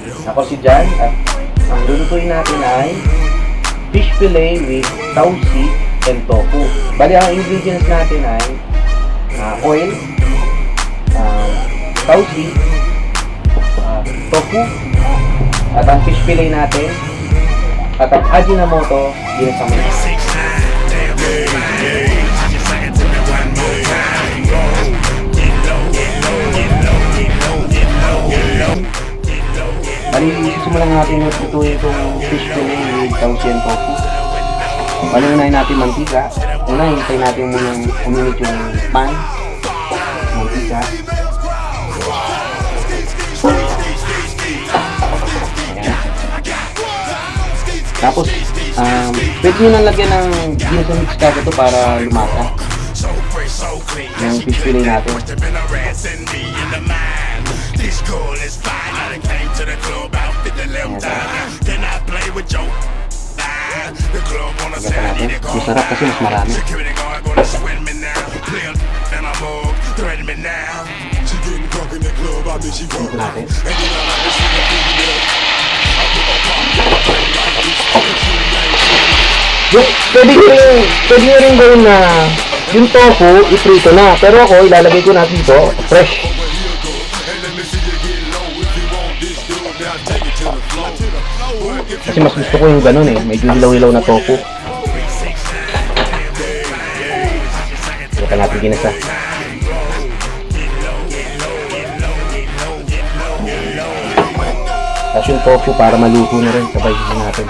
Ako si Jan at ang lulutuin natin ay fish fillet with tausi and tofu. Bali, ang ingredients natin ay oil, tausi, tofu, at ang fish fillet natin, at ang Ajinomoto ginasama. Bali, sisimulan natin lutuin itong fish fillet with tausi and tofu. Bali, unahin natin mantika. Hintayin natin munang uminit yung pan. Mantika. Ayan. Tapos, pwede nyo nang lagyan ng ginisa-mix kagad ito para lumasa yung fish fillet natin. This girl is fine. I came to the club out with the left eye. Then I play with Joe. The club on a Saturday. Masarap kasi mas marami. Security guard gonna sweat me now. Play and I'm up, threaten me now. She getting drunk in the club. I bet she broke. Ito natin. And you know like she can beat it up. I put a pop like this. Pwede nyo rin gawin na yung tofu, iprito na. Pero ako, ilalagay ko na dito, fresh. Kasi mas gusto ko yung ganun eh, medyo hilaw-hilaw na tofu. Ito natin ginasa. Tapos yung tofu para maluto na rin, sabay natin.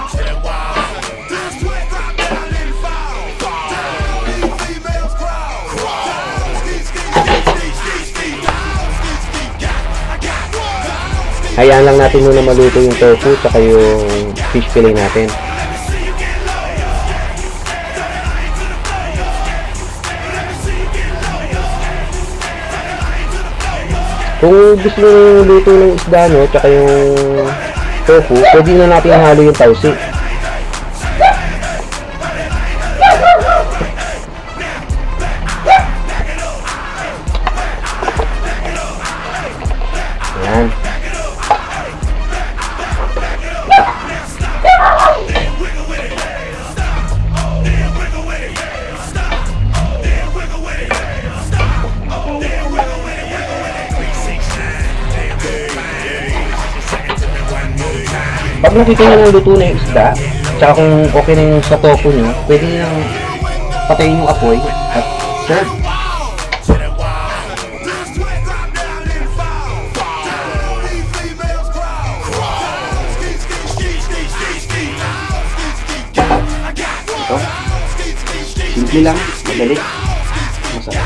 Hayaan lang natin muna maluto yung tofu saka yung fish fillet natin. Kung gusto nyo luto ng isda nyo saka yung tofu, pwede na natin halo yung tausi. Ayan. Pag nakita nyo ng luto na yung isda, tsaka kung okay na yung sa tofu nyo, pwede nang patayin yung apoy at serve. Ito, simple lang, madali, masarap.